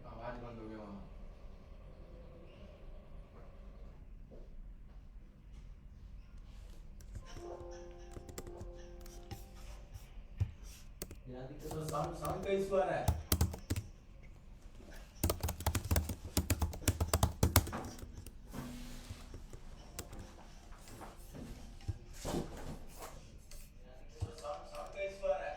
आवाज बंद हो गया वहाँ। तो साउंड का इशू आ रहा है। साउंड का इशू आ रहा है।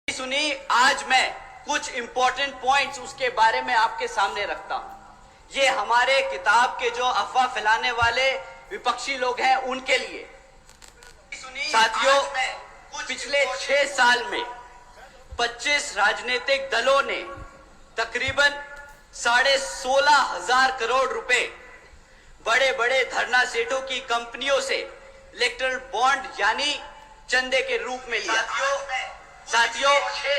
सुनी, आज मैं कुछ इंपॉर्टेंट पॉइंट्स उसके बारे में आपके सामने रखता हूं। ये हमारे किताब के जो अफवाह फैलाने वाले विपक्षी लोग हैं उनके लिए। साथियों, पिछले 6 साल में 25 राजनीतिक दलों ने तकरीबन 16,500 करोड़ रुपए बड़े बड़े धरना सेठों की कंपनियों से इलेक्टोरल बॉन्ड यानी चंदे के रूप में लिया। साथियों,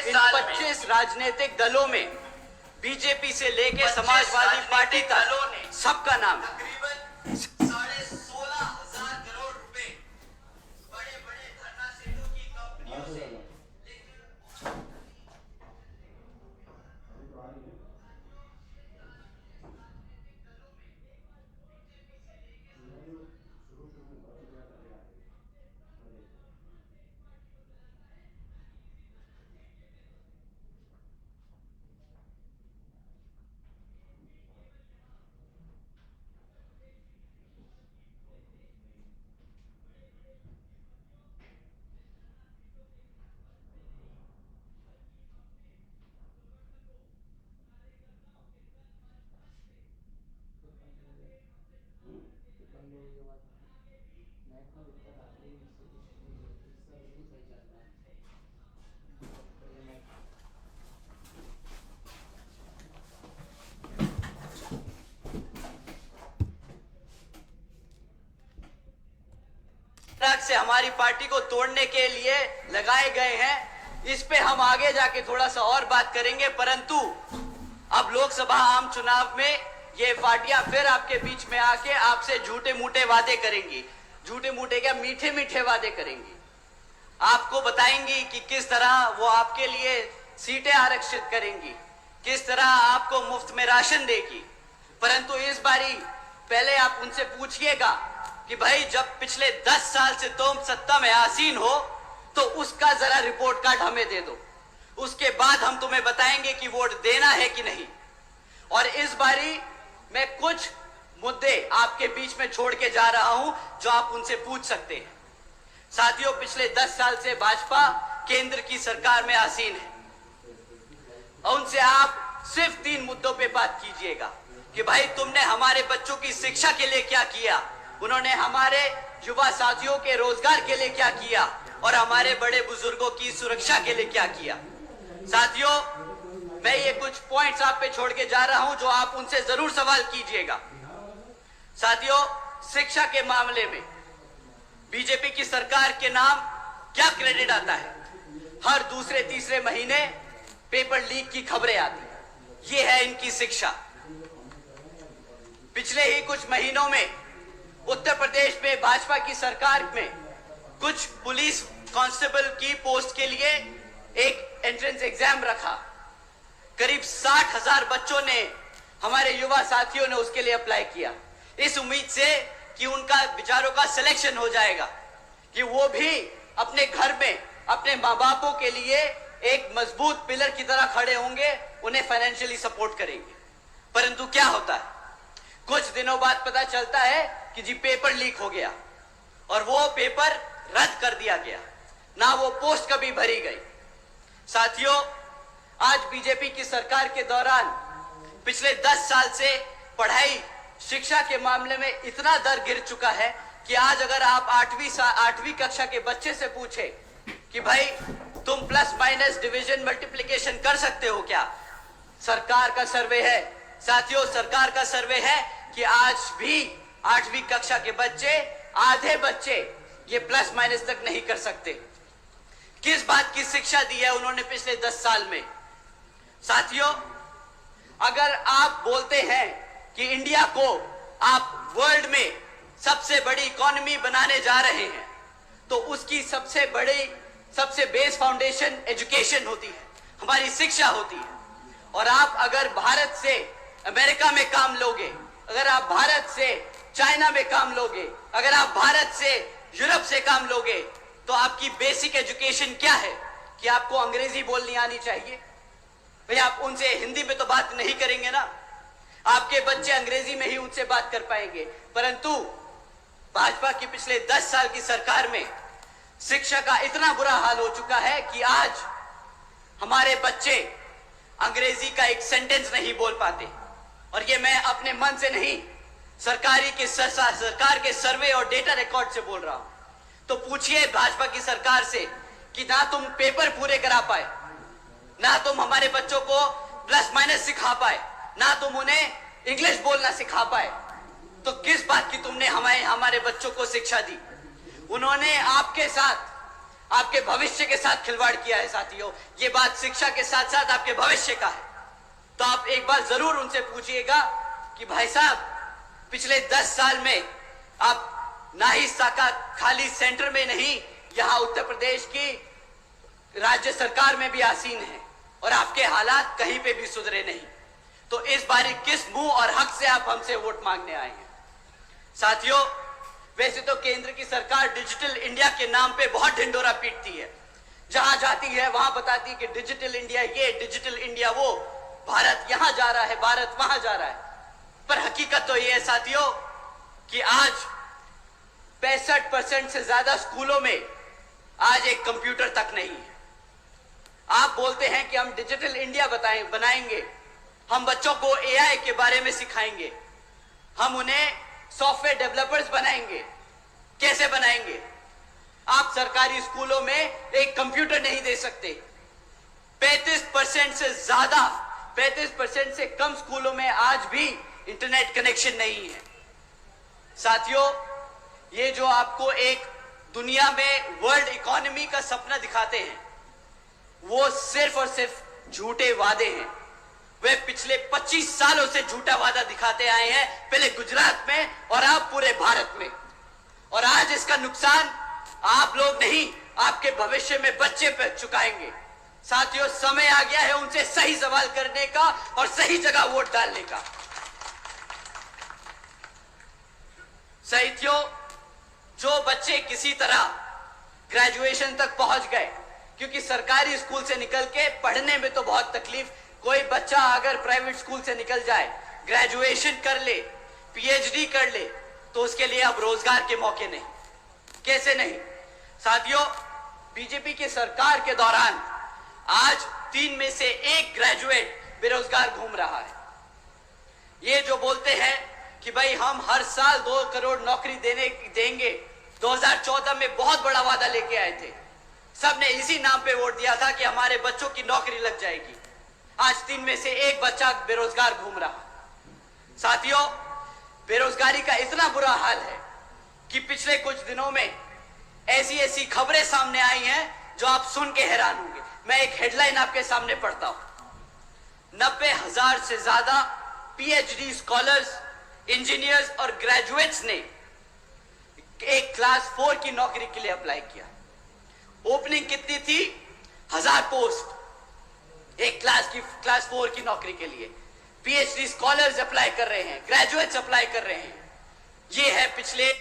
इन 25 राजनीतिक दलों में बीजेपी से लेकर समाजवादी पार्टी तक सबका नाम है। तकरीबन 16,500 करोड़ रुपए बड़े बड़े धरना सेठों की कंपनियों से से हमारी पार्टी को तोड़ने के लिए लगाए गए हैं। इस पे हम आगे जाके थोड़ा सा और बात करेंगे, परंतु अब लोकसभा आम चुनाव में ये पार्टियां फिर आपके बीच में आके आपसे झूठे मूठे वादे करेंगी। झूठे मूठे क्या, मीठे मीठे वादे करेंगी। आपको बताएंगी कि किस तरह वो आपके लिए सीटें आरक्षित करेंगी, किस तरह आपको मुफ्त में राशन देगी। परंतु इस बारी पहले आप उनसे पूछिएगा कि भाई जब पिछले 10 साल से तुम सत्ता में आसीन हो तो उसका जरा रिपोर्ट कार्ड हमें दे दो, उसके बाद हम तुम्हें बताएंगे कि वोट देना है कि नहीं। और इस बारी मैं कुछ मुद्दे आपके बीच में छोड़ के जा रहा हूं जो आप उनसे पूछ सकते हैं। साथियों, पिछले 10 साल से भाजपा केंद्र की सरकार में आसीन है और उनसे आप सिर्फ 3 मुद्दों पे बात कीजिएगा कि भाई तुमने हमारे बच्चों की शिक्षा के लिए क्या किया, उन्होंने हमारे युवा साथियों के रोजगार के लिए क्या किया और हमारे बड़े बुजुर्गों की सुरक्षा के लिए क्या किया। साथियों, मैं ये कुछ पॉइंट्स आप पे छोड़ के जा रहा हूं जो आप उनसे जरूर सवाल कीजिएगा। साथियों, शिक्षा के मामले में बीजेपी की सरकार के नाम क्या क्रेडिट आता है? हर दूसरे तीसरे महीने पेपर लीक की खबरें आती, ये है इनकी शिक्षा। पिछले ही कुछ महीनों में उत्तर प्रदेश में भाजपा की सरकार में कुछ पुलिस कांस्टेबल की पोस्ट के लिए एक एंट्रेंस एग्जाम रखा। करीब 60,000 बच्चों ने, हमारे युवा साथियों ने उसके लिए अप्लाई किया, इस उम्मीद से कि उनका विचारों का सिलेक्शन हो जाएगा, कि वो भी अपने घर में अपने माँ बापों के लिए एक मजबूत पिलर की तरह खड़े होंगे, उन्हें फाइनेंशियली सपोर्ट करेंगे। परंतु क्या होता है, कुछ दिनों बाद पता चलता है कि जी पेपर लीक हो गया और वो पेपर रद्द कर दिया गया, ना वो पोस्ट कभी भरी गई। साथियों, आज बीजेपी की सरकार के दौरान पिछले 10 साल से पढ़ाई शिक्षा के मामले में इतना दर गिर चुका है कि आज अगर आप 8वीं कक्षा के बच्चे से पूछे कि भाई तुम प्लस माइनस डिवीजन मल्टीप्लिकेशन कर सकते हो क्या, सरकार का सर्वे है, साथियों सरकार का सर्वे है कि आज भी 8वीं कक्षा के बच्चे, आधे बच्चे ये प्लस माइनस तक नहीं कर सकते। किस बात की शिक्षा दी है उन्होंने पिछले 10 साल में? साथियों, अगर आप बोलते हैं कि इंडिया को आप वर्ल्ड में सबसे बड़ी इकोनॉमी बनाने जा रहे हैं, तो उसकी सबसे बेस फाउंडेशन एजुकेशन होती है, हमारी शिक्षा होती है। और आप अगर भारत से अमेरिका में काम लोगे, अगर आप भारत से चाइना में काम लोगे, अगर आप भारत से यूरोप से काम लोगे, तो आपकी बेसिक एजुकेशन क्या है कि आपको अंग्रेजी बोलनी आनी चाहिए? भाई आप उनसे हिंदी में तो बात नहीं करेंगे ना, आपके बच्चे अंग्रेजी में ही उनसे बात कर पाएंगे। परंतु भाजपा की पिछले 10 साल की सरकार में शिक्षा का इतना बुरा हाल हो चुका है कि आज हमारे बच्चे अंग्रेजी का एक सेंटेंस नहीं बोल पाते। और ये मैं अपने मन से नहीं, सरकार के सर्वे और डेटा रिकॉर्ड से बोल रहा हूं। तो पूछिए भाजपा की सरकार से कि ना तुम पेपर पूरे करा पाए, ना तुम हमारे बच्चों को प्लस माइनस सिखा पाए, ना तुम उन्हें इंग्लिश बोलना सिखा पाए, तो किस बात की तुमने हमारे बच्चों को शिक्षा दी? उन्होंने आपके साथ, आपके भविष्य के साथ खिलवाड़ किया है। साथियों, ये बात शिक्षा के साथ साथ आपके भविष्य का है। तो आप एक बार जरूर उनसे पूछिएगा कि भाई साहब, पिछले 10 साल में आप ना ही साका खाली सेंटर में नहीं, यहां उत्तर प्रदेश की राज्य सरकार में भी आसीन है और आपके हालात कहीं पे भी सुधरे नहीं। तो इस बारी किस मुंह और हक से आप हमसे वोट मांगने आए हैं? साथियों, वैसे तो केंद्र की सरकार डिजिटल इंडिया के नाम पे बहुत ढिंडोरा पीटती है, जहां जाती है वहां बताती है कि डिजिटल इंडिया ये, डिजिटल इंडिया वो, भारत यहां जा रहा है, भारत वहां जा रहा है। पर हकीकत तो ये है साथियों कि आज 65% से ज्यादा स्कूलों में आज एक कंप्यूटर तक नहीं है। आप बोलते हैं कि हम डिजिटल इंडिया बनाएंगे, हम बच्चों को एआई के बारे में सिखाएंगे, हम उन्हें सॉफ्टवेयर डेवलपर्स बनाएंगे। कैसे बनाएंगे? आप सरकारी स्कूलों में एक कंप्यूटर नहीं दे सकते। 35% से कम स्कूलों में आज भी इंटरनेट कनेक्शन नहीं है। साथियों, ये जो आपको एक दुनिया में वर्ल्ड इकोनॉमी का सपना दिखाते हैं, वो सिर्फ और सिर्फ झूठे वादे हैं। वे पिछले 25 सालों से झूठा वादा दिखाते आए हैं, पहले गुजरात में और अब पूरे भारत में। और आज इसका नुकसान आप लोग नहीं, आपके भविष्य में बच्चे पे चुकाएंगे। साथियों, समय आ गया है उनसे सही सवाल करने का और सही जगह वोट डालने का। साथियों, जो बच्चे किसी तरह ग्रेजुएशन तक पहुंच गए, क्योंकि सरकारी स्कूल से निकल के पढ़ने में तो बहुत तकलीफ, कोई बच्चा अगर प्राइवेट स्कूल से निकल जाए, ग्रेजुएशन कर ले, पीएचडी कर ले, तो उसके लिए अब रोजगार के मौके नहीं। कैसे नहीं साथियों, बीजेपी की सरकार के दौरान आज 3 में से 1 ग्रेजुएट बेरोजगार घूम रहा है। ये जो बोलते हैं कि भाई हम हर साल 2 करोड़ नौकरी देंगे, 2014 में बहुत बड़ा वादा लेके आए थे, सबने इसी नाम पे वोट दिया था कि हमारे बच्चों की नौकरी लग जाएगी। आज 3 में से 1 बच्चा बेरोजगार घूम रहा। साथियों, बेरोजगारी का इतना बुरा हाल है कि पिछले कुछ दिनों में ऐसी ऐसी खबरें सामने आई हैं जो आप सुन के हैरान होंगे। मैं एक हेडलाइन आपके सामने पढ़ता हूं। 90,000 से ज्यादा पीएचडी स्कॉलर्स, इंजीनियर्स और ग्रेजुएट्स ने एक क्लास 4 की नौकरी के लिए अप्लाई किया। ओपनिंग कितनी थी? 1000 पोस्ट एक क्लास 4 की नौकरी के लिए। पीएचडी स्कॉलर्स अप्लाई कर रहे हैं, ग्रेजुएट्स अप्लाई कर रहे हैं। ये है पिछले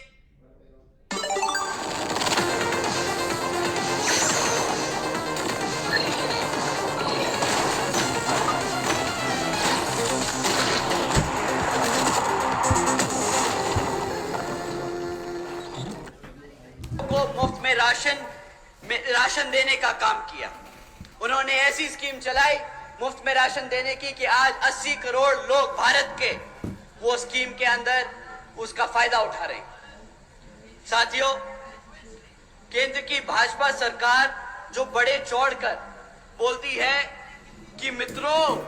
को मुफ्त में राशन देने का काम किया। उन्होंने ऐसी स्कीम चलाई मुफ्त में राशन देने की कि आज 80 करोड़ लोग भारत के वो स्कीम के अंदर उसका फायदा उठा रहे हैं। साथियों, केंद्र की भाजपा सरकार जो बड़े चौड़कर बोलती है कि मित्रों,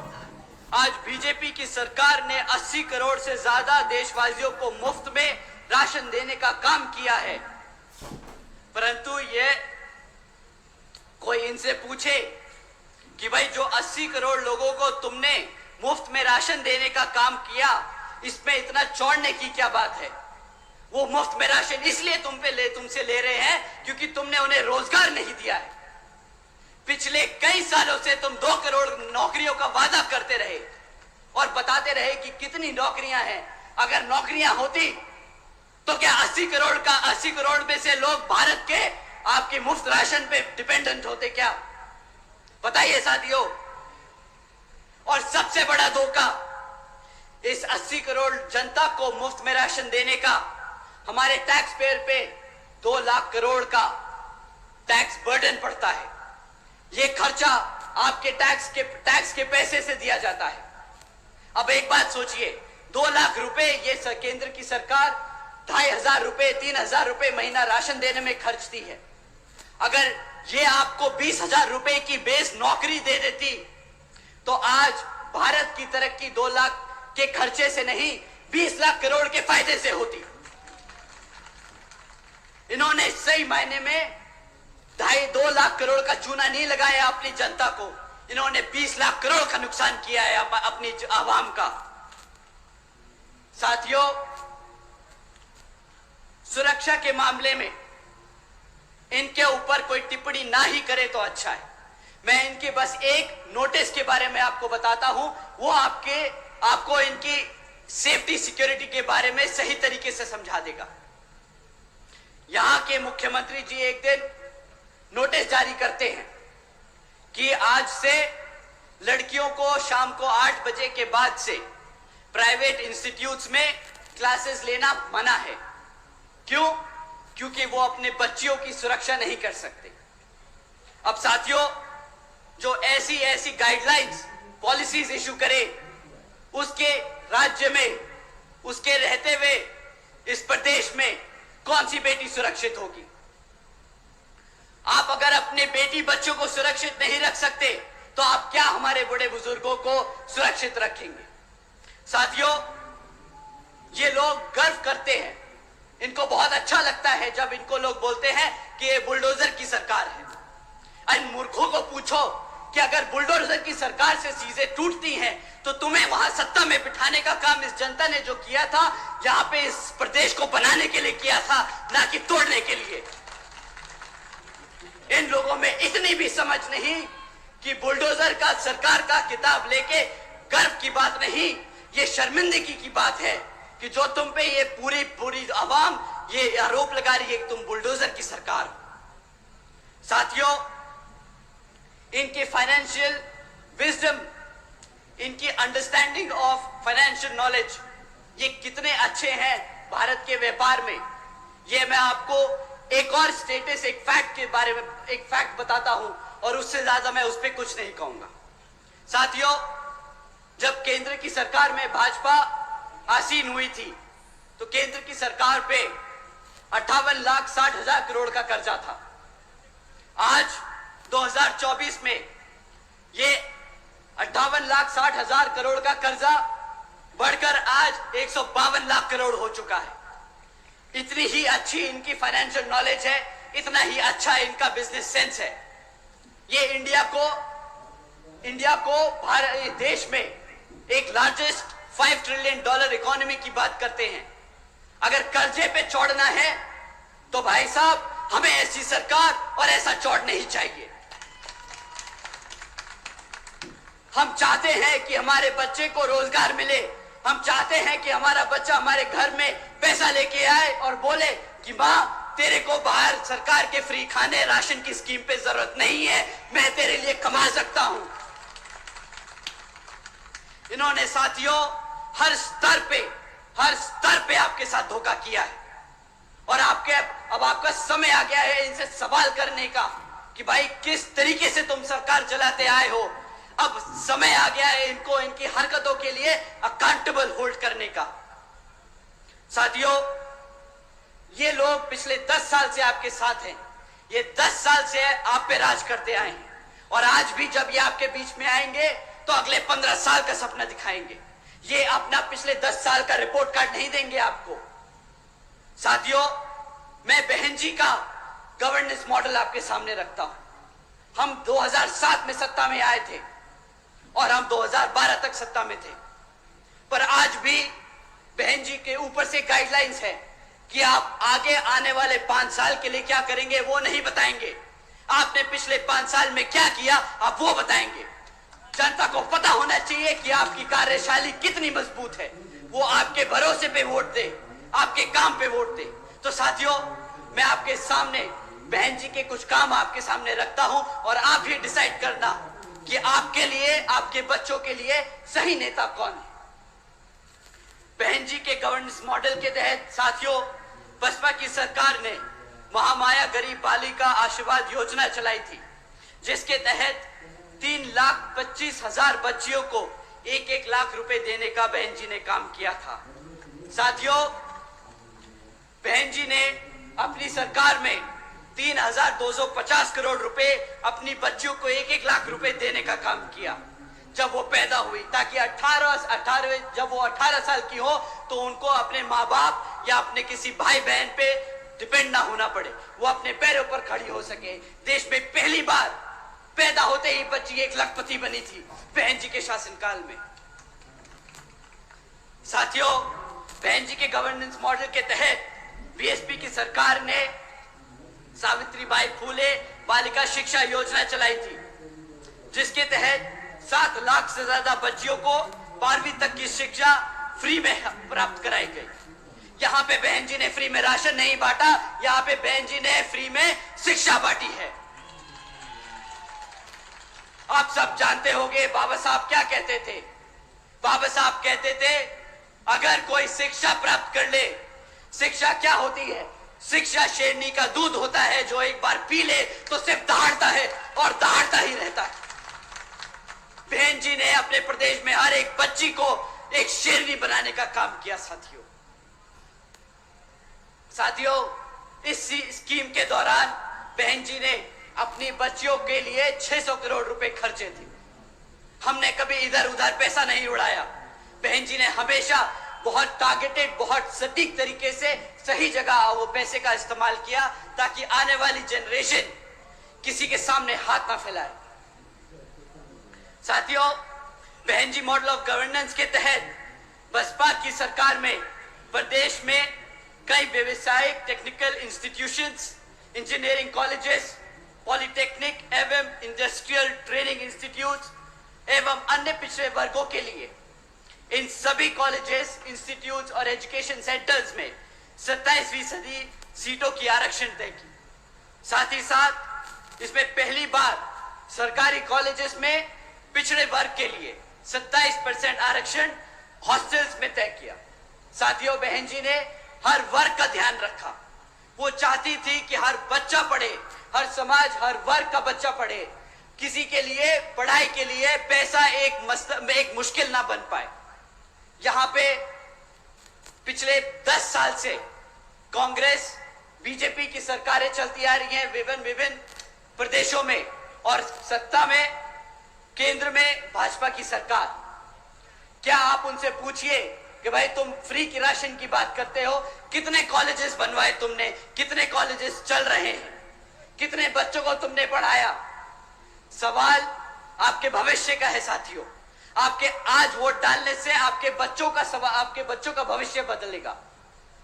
आज बीजेपी की सरकार ने 80 करोड़ से ज्यादा देशवासियों को मुफ्त में राशन देने का काम किया है, परंतु ये कोई इनसे पूछे कि भाई जो 80 करोड़ लोगों को तुमने मुफ्त में राशन देने का काम किया, इसमें इतना चौड़ने की क्या बात है? वो मुफ्त में राशन इसलिए तुमसे ले रहे हैं क्योंकि तुमने उन्हें रोजगार नहीं दिया है। पिछले कई सालों से तुम 2 करोड़ नौकरियों का वादा करते रहे और बताते रहे कि कितनी नौकरियां हैं। अगर नौकरियां होती तो क्या 80 करोड़ में से लोग भारत के आपके मुफ्त राशन पे डिपेंडेंट होते क्या? बताइए साथियों। और सबसे बड़ा धोखा, इस 80 करोड़ जनता को मुफ्त में राशन देने का हमारे टैक्स पेयर पे 2 लाख करोड़ का टैक्स बर्डन पड़ता है। ये खर्चा आपके टैक्स के पैसे से दिया जाता है। अब एक बात सोचिए, 2 लाख रुपए ये केंद्र की सरकार 2,500 रुपए 3,000 रुपए महीना राशन देने में खर्चती है। अगर ये आपको 20,000 रुपए की बेस नौकरी दे देती तो आज भारत की तरक्की 2 लाख के खर्चे से नहीं 20 लाख करोड़ के फायदे से होती। इन्होंने सही मायने में 2.5 लाख करोड़ का चूना नहीं लगाया अपनी जनता को, इन्होंने 20 लाख करोड़ का नुकसान किया है अपनी आवाम का। साथियों, सुरक्षा के मामले में इनके ऊपर कोई टिप्पणी ना ही करे तो अच्छा है। मैं इनके बस एक नोटिस के बारे में आपको बताता हूं, वो आपको इनकी सेफ्टी सिक्योरिटी के बारे में सही तरीके से समझा देगा। यहां के मुख्यमंत्री जी एक दिन नोटिस जारी करते हैं कि आज से लड़कियों को शाम को 8 बजे के बाद से प्राइवेट इंस्टीट्यूट्स में क्लासेस लेना मना है। क्यों? क्योंकि वो अपने बच्चियों की सुरक्षा नहीं कर सकते। अब साथियों, जो ऐसी गाइडलाइंस पॉलिसीज इशू करे, उसके राज्य में, उसके रहते हुए इस प्रदेश में कौन सी बेटी सुरक्षित होगी? आप अगर अपने बेटी बच्चों को सुरक्षित नहीं रख सकते तो आप क्या हमारे बड़े बुजुर्गों को सुरक्षित रखेंगे? साथियों, ये लोग गर्व करते हैं, इनको बहुत अच्छा लगता है जब इनको लोग बोलते हैं कि ये बुलडोजर की सरकार है। इन मूर्खों को पूछो कि अगर बुलडोजर की सरकार से चीजें टूटती हैं तो तुम्हें वहां सत्ता में बिठाने का काम इस जनता ने जो किया था, यहां पे इस प्रदेश को बनाने के लिए किया था, ना कि तोड़ने के लिए। इन लोगों में इतनी भी समझ नहीं कि बुलडोजर का सरकार का किताब लेके गर्व की बात नहीं, ये शर्मिंदगी की बात है कि जो तुम पे ये पूरी आवाम ये आरोप लगा रही है कि तुम बुलडोजर की सरकार हो। साथियों, इनके फाइनेंशियल विजडम, इनकी अंडरस्टैंडिंग ऑफ फाइनेंशियल नॉलेज, ये कितने अच्छे हैं भारत के व्यापार में, ये मैं आपको एक और स्टेटस, एक फैक्ट के बारे में एक फैक्ट बताता हूं और उससे ज्यादा मैं उस पर कुछ नहीं कहूंगा। साथियों, जब केंद्र की सरकार में भाजपा आसीन हुई थी तो केंद्र की सरकार पे 58,60,000 करोड़ का कर्जा था। आज 2024 में ये 58,60,000 करोड़ का कर्जा बढ़कर आज 152 लाख करोड़ हो चुका है। इतनी ही अच्छी इनकी फाइनेंशियल नॉलेज है, इतना ही अच्छा इनका बिजनेस सेंस है। ये इंडिया को भारत देश में एक लार्जेस्ट $5 ट्रिलियन इकोनॉमी की बात करते हैं। अगर कर्जे पे चौड़ना है तो भाई साहब, हमें ऐसी सरकार और ऐसा चौड़ नहीं चाहिए। हम चाहते हैं कि हमारे बच्चे को रोजगार मिले, हम चाहते हैं कि हमारा बच्चा हमारे घर में पैसा लेके आए और बोले कि मां, तेरे को बाहर सरकार के फ्री खाने राशन की स्कीम पे जरूरत नहीं है, मैं तेरे लिए कमा सकता हूं। इन्होंने साथियों हर स्तर पे आपके साथ धोखा किया है और अब आपका समय आ गया है इनसे सवाल करने का कि भाई किस तरीके से तुम सरकार चलाते आए हो। अब समय आ गया है इनको इनकी हरकतों के लिए अकाउंटेबल होल्ड करने का। साथियों, ये लोग पिछले 10 साल से आपके साथ हैं, ये 10 साल से आप पे राज करते आए हैं और आज भी जब ये आपके बीच में आएंगे तो अगले 15 साल का सपना दिखाएंगे। ये अपना पिछले 10 साल का रिपोर्ट कार्ड नहीं देंगे आपको। साथियों, मैं बहन जी का गवर्नेंस मॉडल आपके सामने रखता हूं। हम 2007 में सत्ता में आए थे और हम 2012 तक सत्ता में थे, पर आज भी बहन जी के ऊपर से गाइडलाइंस है कि आप आगे आने वाले 5 साल के लिए क्या करेंगे वो नहीं बताएंगे। आपने पिछले 5 साल में क्या किया आप वो बताएंगे। जनता को पता होना चाहिए कि आपकी कार्यशैली कितनी मजबूत है, वो आपके भरोसे पे वोट दे, आपके काम पे वोट दे। तो साथियों, मैं आपके सामने बहन जी के कुछ काम आपके सामने रखता हूं और आप ही डिसाइड करना कि आपके लिए, आपके बच्चों के लिए सही नेता कौन है। बहन जी के गवर्नेंस मॉडल के तहत साथियों, बसपा की सरकार ने महामाया गरीब बालिका आशीर्वाद योजना चलाई थी, जिसके तहत 3,25,000 बच्चियों को 1-1 लाख रुपए देने का बहन जी ने काम किया था। साथियों, बहन जी ने अपनी सरकार में 3,250 करोड़ रुपए अपनी बच्चियों को 1-1 लाख रुपए देने का काम किया जब वो पैदा हुई, ताकि जब वो 18 साल की हो तो उनको अपने माँ बाप या अपने किसी भाई बहन पे डिपेंड ना होना पड़े, वो अपने पैरों पर खड़ी हो सके। देश में पहली बार पैदा होते ही बच्ची 1 लखपति बनी थी बहन जी के शासनकाल में। साथियों, बहन जी के गवर्नेंस मॉडल के तहत बीएसपी की सरकार ने सावित्रीबाई फूले बालिका शिक्षा योजना चलाई थी, जिसके तहत 7 लाख से ज्यादा बच्चियों को 12वीं तक की शिक्षा फ्री में प्राप्त कराई गई। यहाँ पे बहन जी ने फ्री में राशन नहीं बांटा, यहाँ पे बहन जी ने फ्री में शिक्षा बांटी है। आप सब जानते होंगे बाबा साहब क्या कहते थे। बाबा साहब कहते थे, अगर कोई शिक्षा प्राप्त कर ले, शिक्षा क्या होती है? शिक्षा शेरनी का दूध होता है जो एक बार पी ले तो सिर्फ दहाड़ता है और दहाड़ता ही रहता है। बहन जी ने अपने प्रदेश में हर एक बच्ची को एक शेरनी बनाने का काम किया। साथियों, इस स्कीम के दौरान बहन जी ने अपनी बच्चियों के लिए 600 करोड़ रुपए खर्चे थे। हमने कभी इधर उधर पैसा नहीं उड़ाया। बहन जी ने हमेशा बहुत टारगेटेड, बहुत सटीक तरीके से सही जगह वो पैसे का इस्तेमाल किया, ताकि आने वाली जनरेशन किसी के सामने हाथ ना फैलाए। साथियों, बहन जी मॉडल ऑफ गवर्नेंस के तहत बसपा की सरकार में प्रदेश में कई व्यवसायिक technical institutions, engineering colleges, polytechnic एवं इंडस्ट्रियल ट्रेनिंग इंस्टीट्यूट एवं अन्य पिछड़े वर्गों के लिए इन सभी कॉलेजेस, इंस्टीट्यूट्स और एजुकेशन सेंटर्स में 27% सीटों की आरक्षण तय की। साथ ही साथ इसमें पहली बार सरकारी कॉलेजेस में पिछड़े वर्ग के लिए 27% आरक्षण हॉस्टल्स में तय किया। साथियों, बहन जी ने हर वर्ग का ध्यान रखा। वो चाहती थी कि हर बच्चा पढ़े, हर समाज, हर वर्ग का बच्चा पढ़े। किसी के लिए पढ़ाई के लिए पैसा एक मुश्किल ना बन पाए। यहां पे पिछले 10 साल से कांग्रेस बीजेपी की सरकारें चलती आ रही हैं विभिन्न प्रदेशों में, और सत्ता में केंद्र में भाजपा की सरकार। क्या आप उनसे पूछिए कि भाई तुम फ्री की राशन की बात करते हो, कितने कॉलेजेस बनवाए तुमने, कितने कॉलेजेस चल रहे हैं, कितने बच्चों को तुमने पढ़ाया? सवाल आपके भविष्य का है साथियों। आपके आज वोट डालने से आपके बच्चों का भविष्य बदलेगा।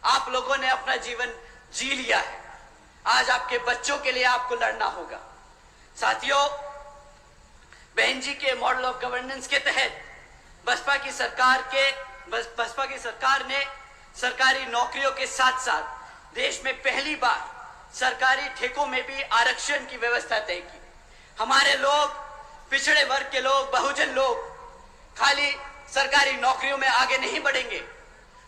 आप लोगों ने अपना जीवन जी लिया है, आज आपके बच्चों के लिए आपको लड़ना होगा। साथियों, बहन जी के मॉडल ऑफ गवर्नेंस के तहत बसपा की सरकार ने सरकारी नौकरियों के साथ साथ देश में पहली बार सरकारी ठेकों में भी आरक्षण की व्यवस्था तय की। हमारे लोग, पिछड़े वर्ग के लोग, बहुजन लोग खाली सरकारी नौकरियों में आगे नहीं बढ़ेंगे,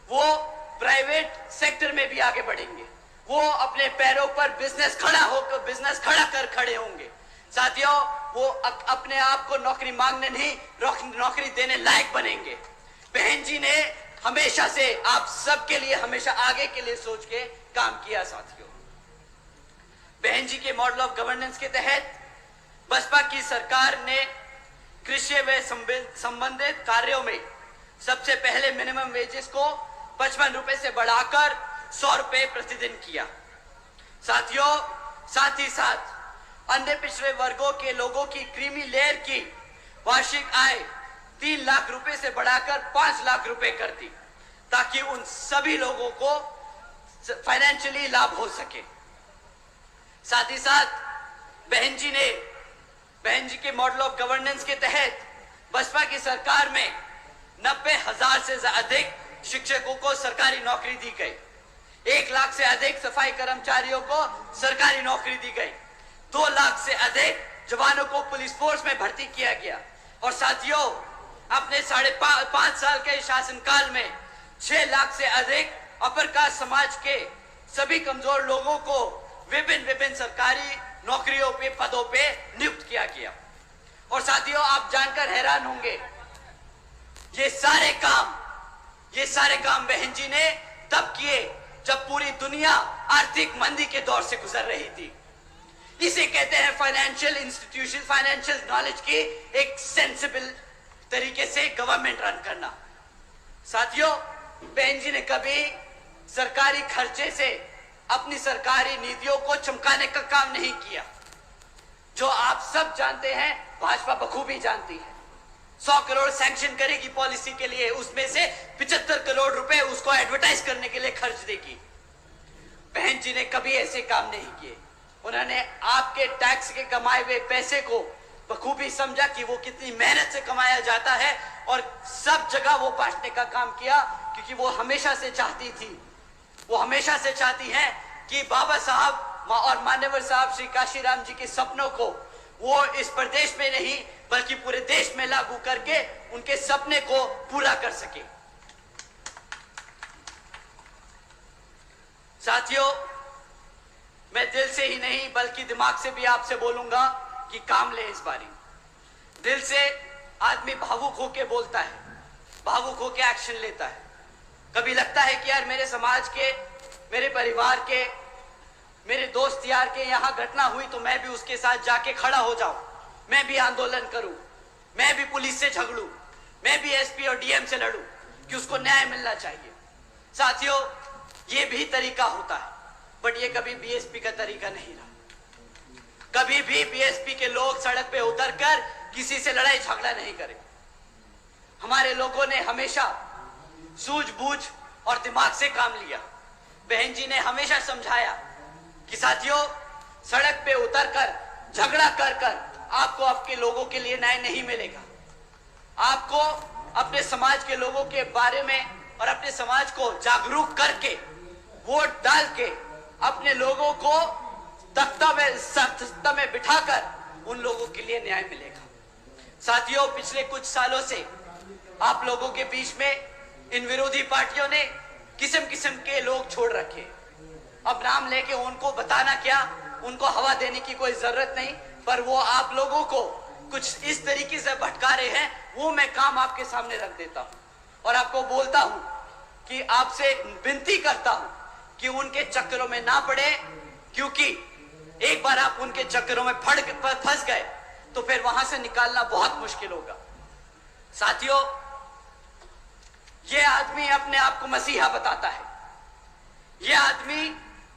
वो प्राइवेट सेक्टर में भी आगे बढ़ेंगे। वो अपने पैरों पर बिजनेस खड़ा कर खड़े होंगे। साथियों, वो अपने आप को नौकरी मांगने नहीं, नौकरी देने लायक बनेंगे। बहन जी ने हमेशा से आप सबके लिए हमेशा आगे के लिए सोच के काम किया। साथियों, बहन जी के मॉडल ऑफ गवर्नेंस के तहत बसपा की सरकार ने कृषि व संबंधित कार्यों में सबसे पहले मिनिमम वेजेस को 55 रुपए से बढ़ाकर 100 रुपए प्रतिदिन किया। साथियों, साथ ही साथ अन्य पिछड़े वर्गों के लोगों की क्रीमी लेयर की वार्षिक आय 3 लाख रुपए से बढ़ाकर 5 लाख रुपए कर दी, ताकि उन सभी लोगों को फाइनेंशियली लाभ हो सके। साथ ही साथ बहन जी के मॉडल ऑफ गवर्नेंस के तहत बसपा की सरकार में 90,000 से अधिक शिक्षकों को सरकारी नौकरी दी गई। 1 लाख से अधिक सफाई कर्मचारियों को सरकारी नौकरी दी गई। 2 लाख से अधिक जवानों को पुलिस फोर्स में भर्ती किया गया। और साथियों, अपने 5.5 साल के शासनकाल में 6 लाख से अधिक अपर कास्ट समाज के सभी कमजोर लोगों को विभिन्न सरकारी नौकरियों पे, पदों पे नियुक्त किया गया। और साथियों, आप जानकर हैरान होंगे, ये सारे काम बहन जी ने तब किए जब पूरी दुनिया आर्थिक मंदी के दौर से गुजर रही थी। इसे कहते हैं फाइनेंशियल इंस्टीट्यूशन, फाइनेंशियल नॉलेज की एक सेंसिबल तरीके से गवर्नमेंट रन करना। साथियों, बहन जी ने कभी सरकारी खर्चे से अपनी सरकारी नीतियों को चमकाने का काम नहीं किया। जो आप सब जानते हैं, भाजपा बखूबी जानती है। 100 करोड़ सैंक्शन करेगी पॉलिसी के लिए, उसमें से 75 करोड़ रुपए उसको एडवर्टाइज करने के लिए खर्च देगी। बहन जी ने कभी ऐसे काम नहीं किए। उन्होंने आपके टैक्स के कमाए हुए पैसे को बखूबी समझा कि वो कितनी मेहनत से कमाया जाता है, और सब जगह वो बांटने का काम किया, क्योंकि वो हमेशा से चाहती हैं कि बाबा साहब और मान्यवर साहब श्री काशीराम जी के सपनों को वो इस प्रदेश में नहीं बल्कि पूरे देश में लागू करके उनके सपने को पूरा कर सके। साथियों, मैं दिल से ही नहीं बल्कि दिमाग से भी आपसे बोलूंगा कि काम ले इस बारी। दिल से आदमी भावुक होके बोलता है, भावुक होके एक्शन लेता है। कभी लगता है कि यार मेरे समाज के, मेरे परिवार के, मेरे दोस्त यार के यहाँ घटना हुई तो मैं भी उसके साथ जाके खड़ा हो जाऊं, मैं भी आंदोलन करूं, मैं भी पुलिस से झगड़ूं, मैं भी एसपी और डीएम से लड़ूं कि उसको न्याय मिलना चाहिए। साथियों, ये भी तरीका होता है, बट ये कभी बीएसपी का तरीका नहीं रहा। कभी भी बीएसपी के लोग सड़क पे उतरकर किसी से लड़ाई झगड़ा नहीं करे। हमारे लोगों ने हमेशा सूझबूझ और दिमाग से काम लिया। बहन जी ने हमेशा समझाया कि साथियों, सड़क पे उतरकर झगड़ा कर आपको आपके लोगों के लिए न्याय नहीं मिलेगा। आपको अपने समाज के लोगों के बारे में और अपने समाज को जागरूक करके वोट डाल के अपने लोगों को तख्ता में बिठाकर उन लोगों के लिए न्याय मिलेगा। साथियों, पिछले कुछ सालों से आप लोगों के बीच में इन विरोधी पार्टियों ने किस्म किस्म के लोग छोड़ रखे। अब नाम लेके उनको बताना क्या, उनको हवा देने की कोई जरूरत नहीं, पर वो आप लोगों को कुछ इस तरीके से भटका रहे हैं, वो मैं काम आपके सामने रख देता हूं और आपको बोलता हूं कि आपसे विनती करता हूं कि उनके चक्करों में ना पड़े, क्योंकि एक बार आप उनके चक्करों में फंस गए तो फिर वहां से निकालना बहुत मुश्किल होगा। साथियों, यह आदमी अपने आप को मसीहा बताता है। यह आदमी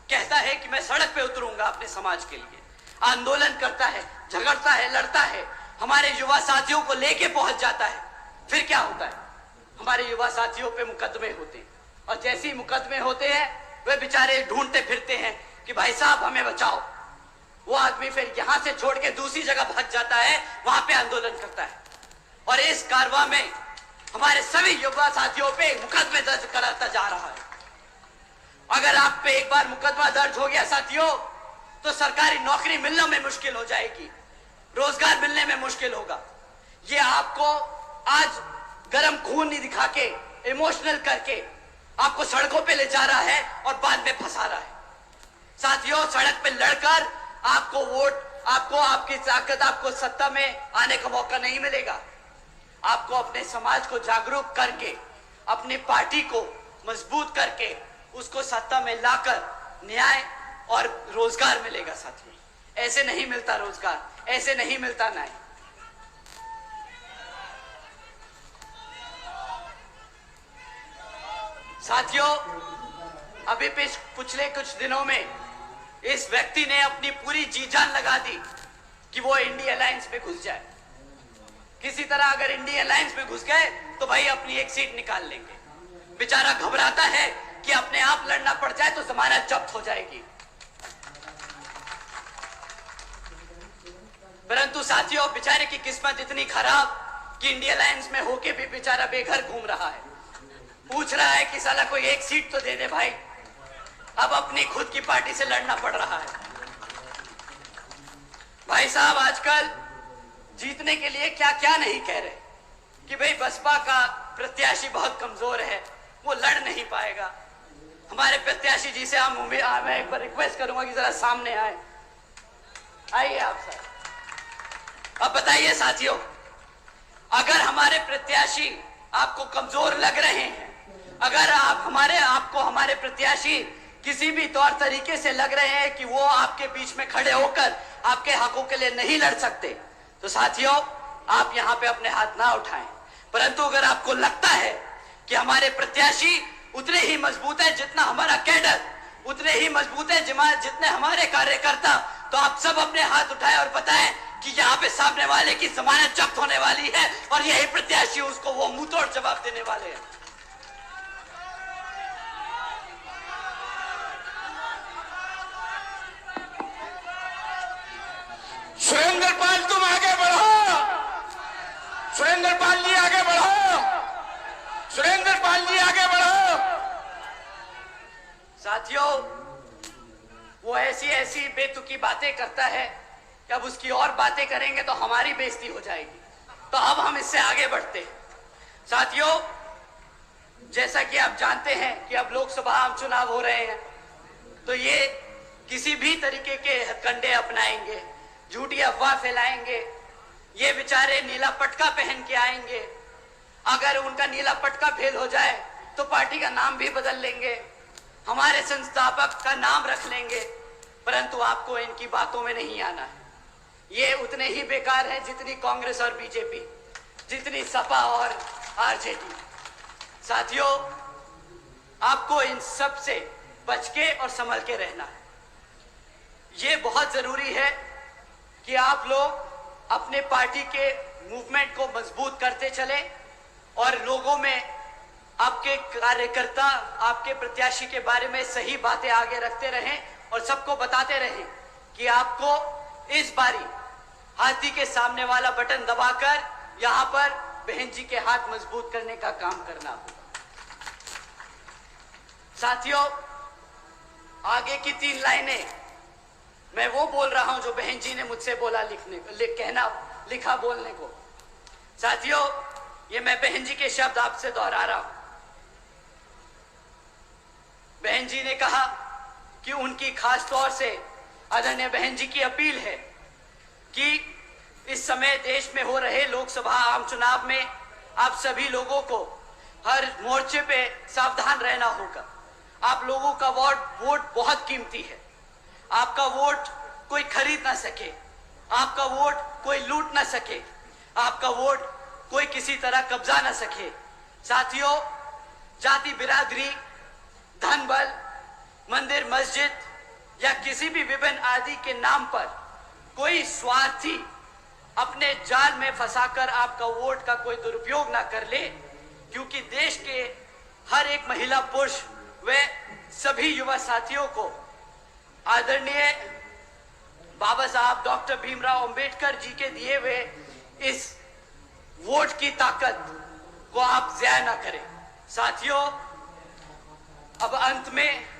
कहता है कि मैं सड़क पे उतरूंगा अपने समाज के लिए, आंदोलन करता है, झगड़ता है, लड़ता है, हमारे युवा साथियों को लेके पहुंच जाता है। फिर क्या होता है, हमारे युवा साथियों पे मुकदमे होते हैं, और जैसे ही मुकदमे होते हैं वे बेचारे ढूंढते फिरते हैं कि भाई साहब हमें बचाओ। वो आदमी फिर यहां से छोड़ के दूसरी जगह भाग जाता है, वहां पे आंदोलन करता है, और इस कारवां में हमारे सभी युवा साथियों पे मुकदमे दर्ज कराता जा रहा है। अगर आप पे एक बार मुकदमा दर्ज हो गया साथियों, तो सरकारी नौकरी मिलने में मुश्किल हो जाएगी, रोजगार मिलने में मुश्किल होगा। ये आपको आज गर्म खून नहीं दिखा के, इमोशनल करके आपको सड़कों पे ले जा रहा है और बाद में फंसा रहा है। साथियों, सड़क पे लड़कर आपको वोट, आपको आपकी ताकत, आपको सत्ता में आने का मौका नहीं मिलेगा। आपको अपने समाज को जागरूक करके, अपनी पार्टी को मजबूत करके उसको सत्ता में लाकर न्याय और रोजगार मिलेगा। साथियों, ऐसे नहीं मिलता रोजगार, ऐसे नहीं मिलता न्याय। साथियों, अभी पिछले कुछ दिनों में इस व्यक्ति ने अपनी पूरी जी जान लगा दी कि वो इंडिया अलायंस में घुस जाए। किसी तरह अगर इंडिया अलायंस में घुस गए तो भाई अपनी एक सीट निकाल लेंगे। बेचारा घबराता है कि अपने आप लड़ना पड़ जाए तो जमानत जब्त हो जाएगी। परंतु साथियों, बेचारे की किस्मत इतनी खराब कि इंडिया अलायंस में होके भी बेचारा बेघर घूम रहा है। पूछ रहा है कि साला कोई एक सीट तो दे दे भाई। अब अपनी खुद की पार्टी से लड़ना पड़ रहा है। भाई साहब, आजकल जीतने के लिए क्या क्या नहीं कह रहे कि भाई बसपा का प्रत्याशी बहुत कमजोर है, वो लड़ नहीं पाएगा। हमारे प्रत्याशी जी से मैं एक बार रिक्वेस्ट करूंगा कि जरा सामने आइए आप सर। अब बताइए साथियों, अगर हमारे प्रत्याशी आपको कमजोर लग रहे हैं, अगर आपको हमारे प्रत्याशी किसी भी तौर तरीके से लग रहे हैं कि वो आपके बीच में खड़े होकर आपके हकों के लिए नहीं लड़ सकते, तो साथियों आप यहां पे अपने हाथ ना उठाएं। परंतु अगर आपको लगता है कि हमारे प्रत्याशी उतने ही मजबूत है जितना हमारा कैडर, उतने ही मजबूत है जितने हमारे कार्यकर्ता, तो आप सब अपने हाथ उठाएं और बताएं कि यहाँ पे सामने वाले की जमानत जब्त होने वाली है और यही प्रत्याशी उसको वो मुंहतोड़ जवाब देने वाले हैं। सुरेंद्र पाल, तुम आगे बढ़ो। सुरेंद्र पाल जी आगे बढ़ो। सुरेंद्र पाल जी आगे बढ़ो। साथियों, वो ऐसी ऐसी बेतुकी बातें करता है कि अब उसकी और बातें करेंगे तो हमारी बेइज्जती हो जाएगी, तो अब हम इससे आगे बढ़ते हैं। साथियों, जैसा कि आप जानते हैं कि अब लोकसभा आम चुनाव हो रहे हैं, तो ये किसी भी तरीके के हथकंडे अपनाएंगे, झूठी अफवाह फैलाएंगे। ये बेचारे नीला पटका पहन के आएंगे। अगर उनका नीला पटका फेल हो जाए तो पार्टी का नाम भी बदल लेंगे, हमारे संस्थापक का नाम रख लेंगे। परंतु आपको इनकी बातों में नहीं आना है। ये उतने ही बेकार हैं जितनी कांग्रेस और बीजेपी, जितनी सपा और आरजेडी। साथियों, आपको इन सब से बच के और संभल के रहना है। ये बहुत जरूरी है कि आप लोग अपने पार्टी के मूवमेंट को मजबूत करते चले और लोगों में आपके कार्यकर्ता, आपके प्रत्याशी के बारे में सही बातें आगे रखते रहें और सबको बताते रहें कि आपको इस बारी हाथी के सामने वाला बटन दबाकर यहां पर बहन जी के हाथ मजबूत करने का काम करना होगा। साथियों, आगे की 3 लाइनें मैं वो बोल रहा हूं जो बहन जी ने मुझसे बोला लिखा बोलने को। साथियों, ये मैं बहन जी के शब्द आपसे दोहरा रहा हूं। बहन जी ने कहा कि उनकी खास तौर से आदरणीय बहन जी की अपील है कि इस समय देश में हो रहे लोकसभा आम चुनाव में आप सभी लोगों को हर मोर्चे पे सावधान रहना होगा। आप लोगों का वोट बहुत कीमती है। आपका वोट कोई खरीद ना सके, आपका वोट कोई लूट ना सके, आपका वोट कोई किसी तरह कब्जा ना सके। साथियों, जाति बिरादरी, धन बल, मंदिर मस्जिद या किसी भी विभिन्न आदि के नाम पर कोई स्वार्थी अपने जाल में फंसाकर आपका वोट का कोई दुरुपयोग ना कर ले, क्योंकि देश के हर एक महिला पुरुष व सभी युवा साथियों को आदरणीय बाबा साहब डॉक्टर भीमराव अंबेडकर जी के दिए हुए इस वोट की ताकत को आप ज़ाया ना करें। साथियों, अब अंत में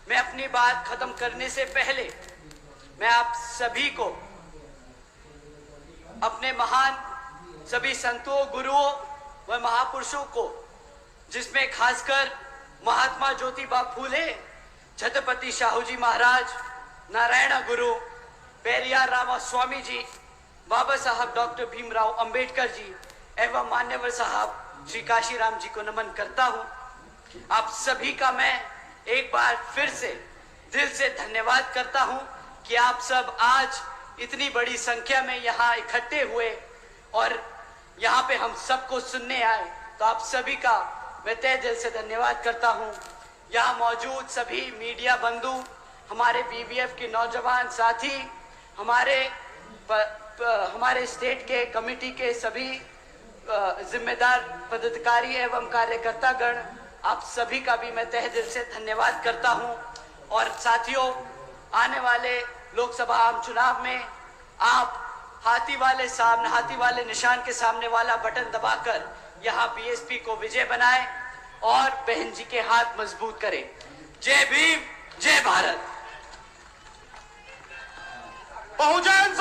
मैं अपनी बात खत्म करने से पहले मैं आप सभी को अपने महान सभी संतों, गुरुओं व महापुरुषों को, जिसमें खासकर महात्मा ज्योतिबा फूले, छत्रपति शाहू जी महाराज, नारायण गुरु, पेरियार रामास्वामी जी, बाबा साहब डॉक्टर भीमराव अंबेडकर जी एवं मान्यवर साहब श्री काशीराम जी को नमन करता हूं। आप सभी का मैं एक बार फिर से दिल से धन्यवाद करता हूं कि आप सब आज इतनी बड़ी संख्या में यहाँ इकट्ठे हुए और यहाँ पे हम सबको सुनने आए। तो आप सभी का मैं तहे दिल से धन्यवाद करता हूँ। यहाँ मौजूद सभी मीडिया बंधु, हमारे बीबीएफ के नौजवान साथी, हमारे स्टेट के कमेटी के सभी जिम्मेदार पदाधिकारी एवं कार्यकर्ता गण, आप सभी का भी मैं तहे दिल से धन्यवाद करता हूँ। और साथियों, आने वाले लोकसभा आम चुनाव में आप हाथी वाले निशान के सामने वाला बटन दबाकर यहाँ बीएसपी को विजय बनाएं और बहन जी के हाथ मजबूत करें। जय भीम, जय भारत। बहुजन